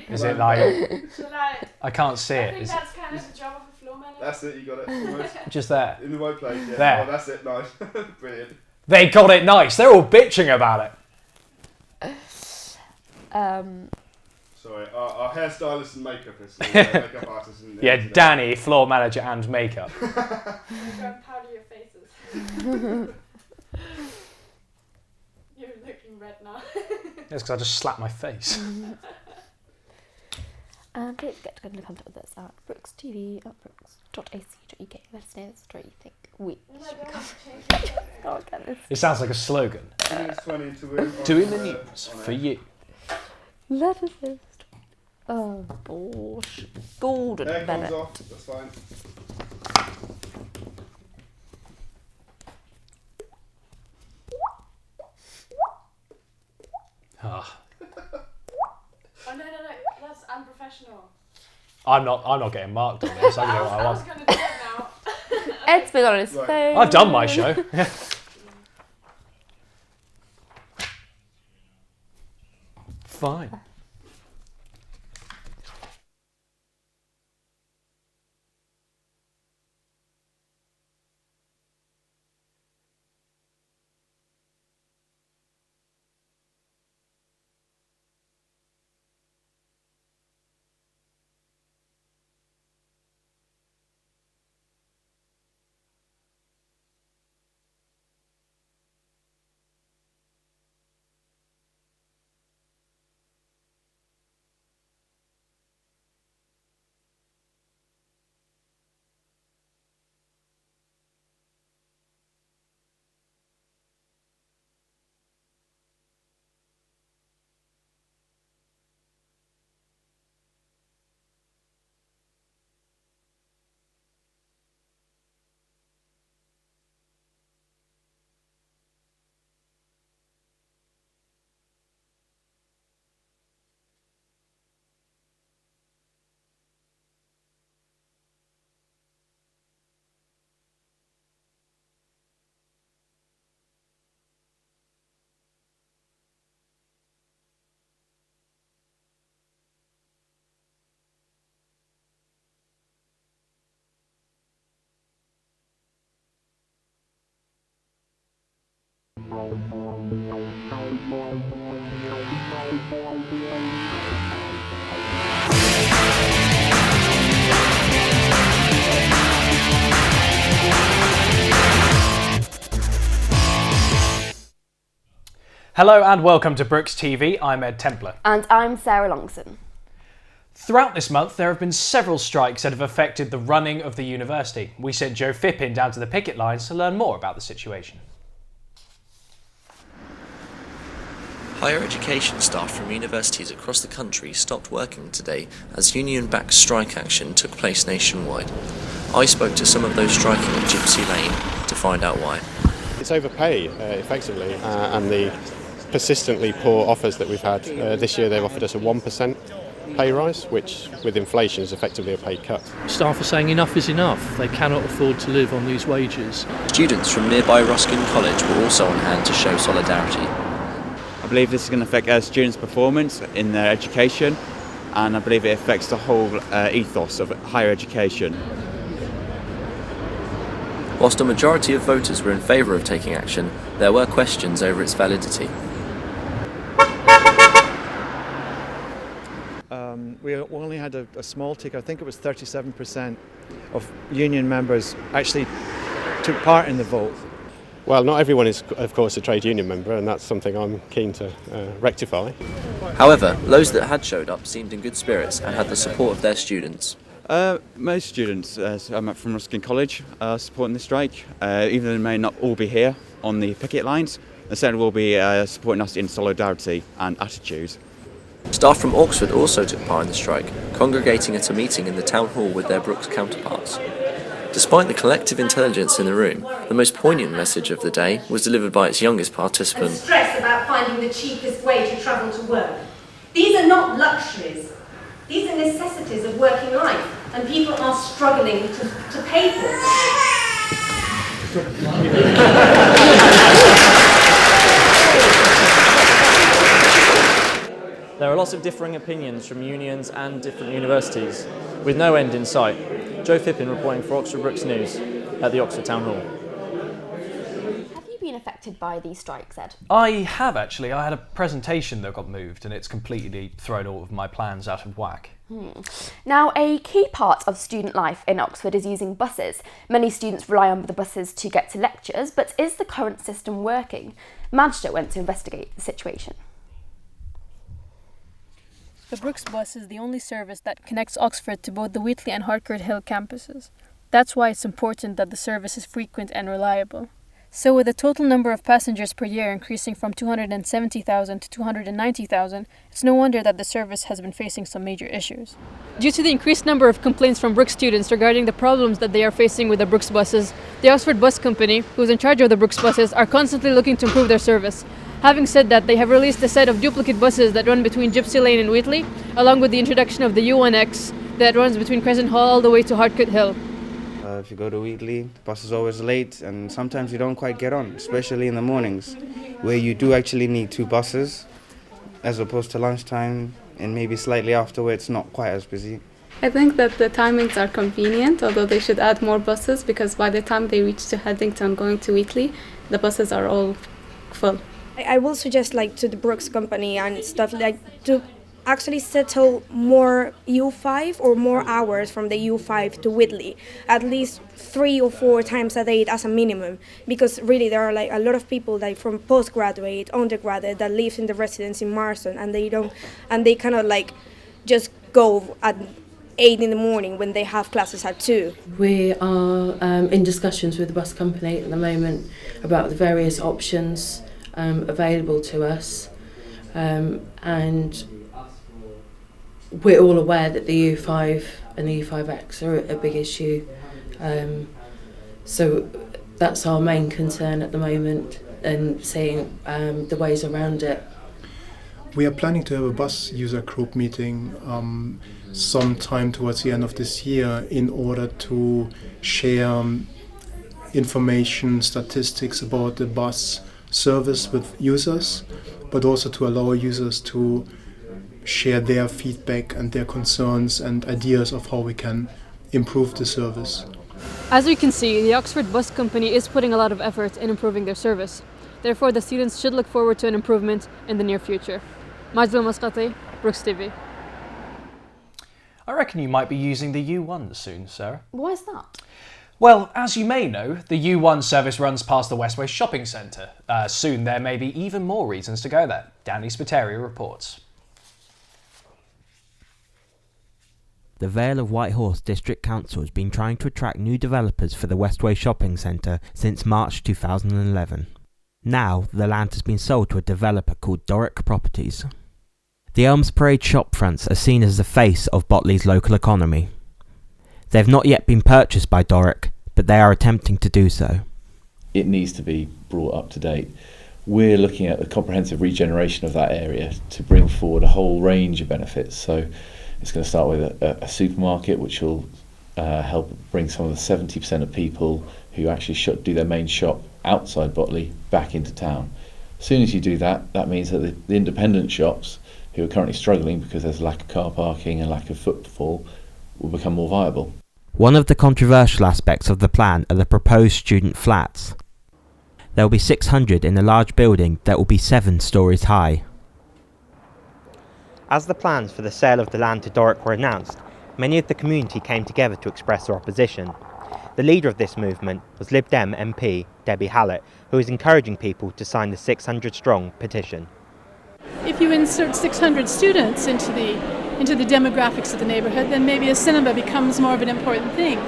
Is it like... Shall I can't see it. I think that's kind of the job of a floor manager. That's it, you got it. Almost. Just there. In the right place, yeah. There. Oh, that's it, nice. Brilliant. They got it nice. They're all bitching about it. Sorry, our hairstylist and makeup artist. Yeah, Danny, floor manager and makeup. Go and powder your faces. You're looking red now. That's because I just slapped my face. And don't forget to get in contact with us at brookstv@brooks.ac.uk. Let us know the story you think we should cover. Oh, goodness. It sounds like a slogan. 20 to win. Doing the news for you. Let us know. Oh, gosh. Golden Air comes Bennett. off, that's fine. Ah. Oh no, that's unprofessional. I'm not getting marked on this. I can do what I I was want. going to do it now. Ed's been on his phone. I've done my show. Fine. Hello and welcome to Brooks TV. I'm Ed Templar. And I'm Sarah Longson. Throughout this month, there have been several strikes that have affected the running of the university. We sent Joe Phippin down to the picket lines to learn more about the situation. Higher education staff from universities across the country stopped working today as union-backed strike action took place nationwide. I spoke to some of those striking at Gypsy Lane to find out why. It's overpay, effectively, and the persistently poor offers that we've had. This year they've offered us a 1% pay rise, which with inflation is effectively a pay cut. Staff are saying enough is enough. They cannot afford to live on these wages. Students from nearby Ruskin College were also on hand to show solidarity. I believe this is going to affect our students' performance in their education, and I believe it affects the whole ethos of higher education. Whilst a majority of voters were in favour of taking action, there were questions over its validity. We only had a small tick. I think it was 37% of union members actually took part in the vote. Well, not everyone is, of course, a trade union member, and that's something I'm keen to rectify. However, those that had showed up seemed in good spirits and had the support of their students. Most students from Ruskin College are supporting the strike, even though they may not all be here on the picket lines. They certainly will be supporting us in solidarity and attitude. Staff from Oxford also took part in the strike, congregating at a meeting in the town hall with their Brooks counterparts. Despite the collective intelligence in the room, the most poignant message of the day was delivered by its youngest participant. And stress about finding the cheapest way to travel to work. These are not luxuries. These are necessities of working life, and people are struggling to pay for them. There are lots of differing opinions from unions and different universities, with no end in sight. Joe Fippin reporting for Oxford Brookes News at the Oxford Town Hall. Have you been affected by these strikes, Ed? I have actually. I had a presentation that got moved and it's completely thrown all of my plans out of whack. Now, a key part of student life in Oxford is using buses. Many students rely on the buses to get to lectures, but is the current system working? Madja went to investigate the situation. The Brookes bus is the only service that connects Oxford to both the Wheatley and Harcourt Hill campuses. That's why it's important that the service is frequent and reliable. So with the total number of passengers per year increasing from 270,000 to 290,000, it's no wonder that the service has been facing some major issues. Due to the increased number of complaints from Brookes students regarding the problems that they are facing with the Brookes buses, the Oxford Bus Company, who is in charge of the Brookes buses, are constantly looking to improve their service. Having said that, they have released a set of duplicate buses that run between Gypsy Lane and Wheatley, along with the introduction of the U1X that runs between Crescent Hall all the way to Harcourt Hill. If you go to Wheatley, the bus is always late and sometimes you don't quite get on, especially in the mornings, where you do actually need two buses, as opposed to lunchtime and maybe slightly after where it's not quite as busy. I think that the timings are convenient, although they should add more buses because by the time they reach to Headington going to Wheatley, the buses are all full. I will suggest to the Brookes Company and stuff to actually settle more U5 or more hours from the U5 to Wheatley, at least 3 or 4 times a day as a minimum, because really there are a lot of people from postgraduate, undergraduate that live in the residence in Marston and they kind of just go at 8 in the morning when they have classes at 2. We are in discussions with the bus company at the moment about the various options available to us, and we're all aware that the U5 and the U5X are a big issue, so that's our main concern at the moment, and seeing the ways around it. We are planning to have a bus user group meeting sometime towards the end of this year in order to share information, statistics about the bus service with users, but also to allow users to share their feedback and their concerns and ideas of how we can improve the service. As we can see, the Oxford Bus Company is putting a lot of effort in improving their service. Therefore, the students should look forward to an improvement in the near future. Majda Masqati, Brookes TV. I reckon you might be using the U1 soon, Sarah. Why is that? Well, as you may know, the U1 service runs past the Westway Shopping Centre. Soon there may be even more reasons to go there. Danny Spiteri reports. The Vale of Whitehorse District Council has been trying to attract new developers for the Westway Shopping Centre since March 2011. Now, the land has been sold to a developer called Doric Properties. The Elms Parade shopfronts are seen as the face of Botley's local economy. They have not yet been purchased by Doric, but they are attempting to do so. It needs to be brought up to date. We're looking at the comprehensive regeneration of that area to bring forward a whole range of benefits. So it's going to start with a supermarket, which will help bring some of the 70% of people who actually do their main shop outside Botley back into town. As soon as you do that, that means that the independent shops, who are currently struggling because there's a lack of car parking and lack of footfall, will become more viable. One of the controversial aspects of the plan are the proposed student flats. There will be 600 in a large building that will be 7 stories high. As the plans for the sale of the land to Doric were announced, many of the community came together to express their opposition. The leader of this movement was Lib Dem MP Debbie Hallett, who is encouraging people to sign the 600-strong petition. If you insert 600 students into the demographics of the neighborhood, then maybe a cinema becomes more of an important thing.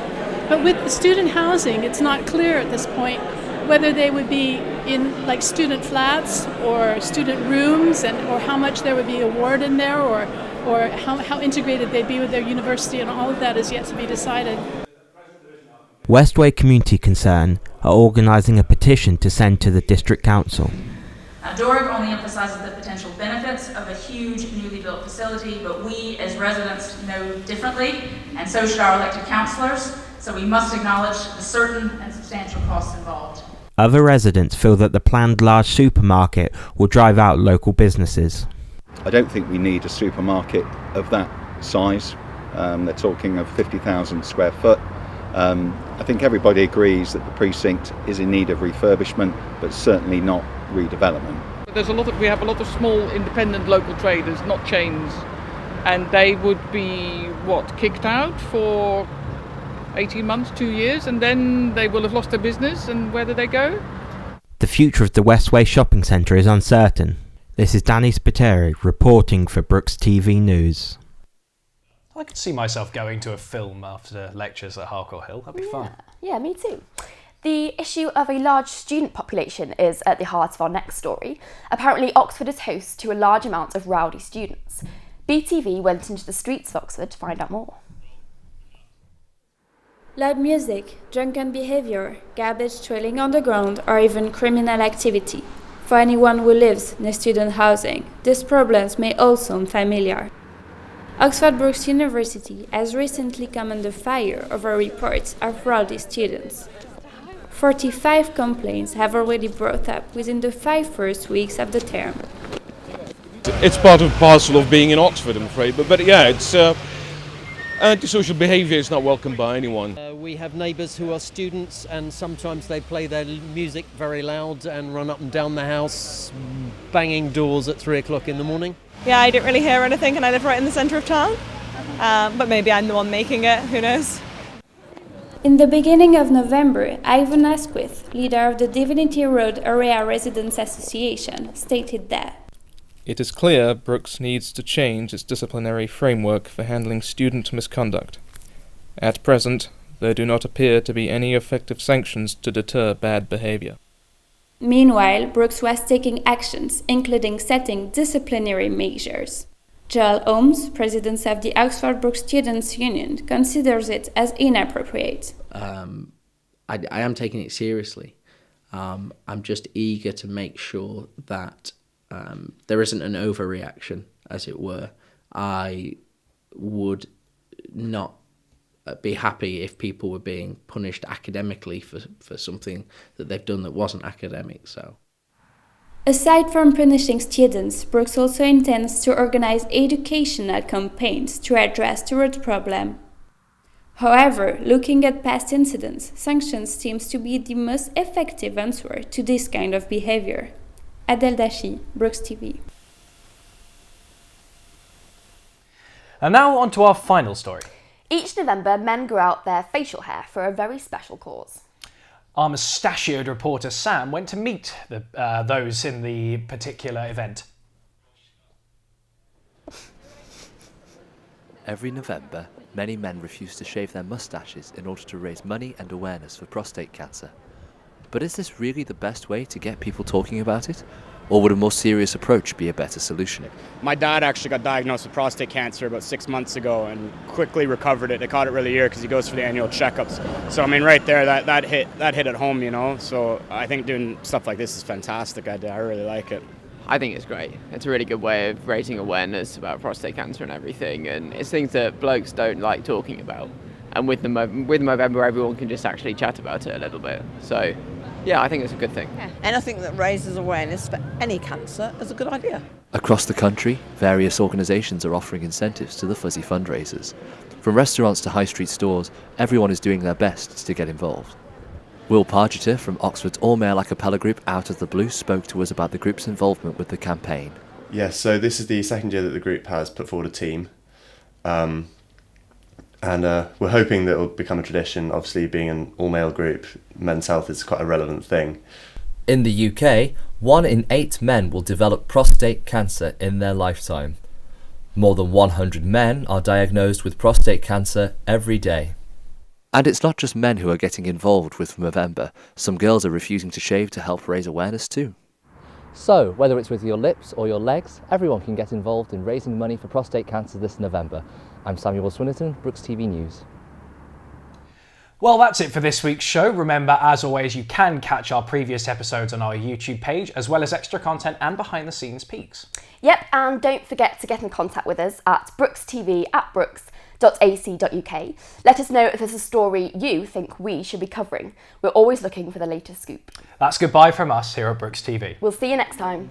But with the student housing, it's not clear at this point whether they would be in student flats or student rooms, or how much there would be a ward in there, or how integrated they'd be with their university, and all of that is yet to be decided. Westway Community Concern are organising a petition to send to the District Council. Doric only emphasises the potential benefits of a huge newly built facility, but we as residents know differently, and so should our elected councillors, so we must acknowledge the certain and substantial costs involved. Other residents feel that the planned large supermarket will drive out local businesses. I don't think we need a supermarket of that size. They're talking of 50,000 square foot. I think everybody agrees that the precinct is in need of refurbishment, but certainly not redevelopment. We have a lot of small independent local traders, not chains, and they would be kicked out for 18 months, 2 years, and then they will have lost their business, and where do they go? The future of the Westway Shopping Centre is uncertain. This is Danny Spiteri reporting for Brooks TV News. I could see myself going to a film after lectures at Harcourt Hill. That'd be fun. Yeah, me too. The issue of a large student population is at the heart of our next story. Apparently, Oxford is host to a large amount of rowdy students. BTV went into the streets of Oxford to find out more. Loud music, drunken behaviour, garbage trailing on the ground, or even criminal activity. For anyone who lives in student housing, these problems may all sound familiar. Oxford Brookes University has recently come under fire over reports of rowdy students. 45 complaints have already brought up within the 5 first weeks of the term. It's part and parcel of being in Oxford, I'm afraid, but yeah, it's antisocial behaviour is not welcome by anyone. We have neighbours who are students, and sometimes they play their music very loud and run up and down the house, banging doors at 3 o'clock in the morning. Yeah, I didn't really hear anything, and I live right in the centre of town, but maybe I'm the one making it, who knows. In the beginning of November, Ivan Asquith, leader of the Divinity Road Area Residents Association, stated that it is clear Brookes needs to change its disciplinary framework for handling student misconduct. At present, there do not appear to be any effective sanctions to deter bad behaviour. Meanwhile, Brookes was taking actions, including setting disciplinary measures. Joel Holmes, president of the Oxford Brookes Students' Union, considers it as inappropriate. I am taking it seriously. I'm just eager to make sure that there isn't an overreaction, as it were. I would not be happy if people were being punished academically for something that they've done that wasn't academic. So, aside from punishing students, Brookes also intends to organize educational campaigns to address the road problem. However, looking at past incidents, sanctions seems to be the most effective answer to this kind of behavior. Adel Dashi, Brooks TV. And now on to our final story. Each November, men grow out their facial hair for a very special cause. Our mustachioed reporter Sam went to meet those in the particular event. Every November, many men refuse to shave their moustaches in order to raise money and awareness for prostate cancer. But is this really the best way to get people talking about it? Or would a more serious approach be a better solution? My dad actually got diagnosed with prostate cancer about 6 months ago and quickly recovered it. They caught it really early because he goes for the annual checkups. So I mean, right there, that hit at home, you know. So I think doing stuff like this is fantastic. I really like it. I think it's great. It's a really good way of raising awareness about prostate cancer and everything, and it's things that blokes don't like talking about. And with November, everyone can just actually chat about it a little bit. So, yeah, I think it's a good thing. Yeah. Anything that raises awareness for any cancer is a good idea. Across the country, various organisations are offering incentives to the fuzzy fundraisers. From restaurants to high street stores, everyone is doing their best to get involved. Will Pargeter from Oxford's all-male a cappella group Out of the Blue spoke to us about the group's involvement with the campaign. Yes, so this is the second year that the group has put forward a team. And we're hoping that it will become a tradition. Obviously, being an all-male group, men's health is quite a relevant thing. In the UK, 1 in 8 men will develop prostate cancer in their lifetime. More than 100 men are diagnosed with prostate cancer every day. And it's not just men who are getting involved with Movember. Some girls are refusing to shave to help raise awareness too. So, whether it's with your lips or your legs, everyone can get involved in raising money for prostate cancer this November. I'm Samuel Swinnerton, Brooks TV News. Well, that's it for this week's show. Remember, as always, you can catch our previous episodes on our YouTube page, as well as extra content and behind-the-scenes peeks. Yep, and don't forget to get in contact with us at brookstv@brooks.ac.uk. Let us know if there's a story you think we should be covering. We're always looking for the latest scoop. That's goodbye from us here at Brooks TV. We'll see you next time.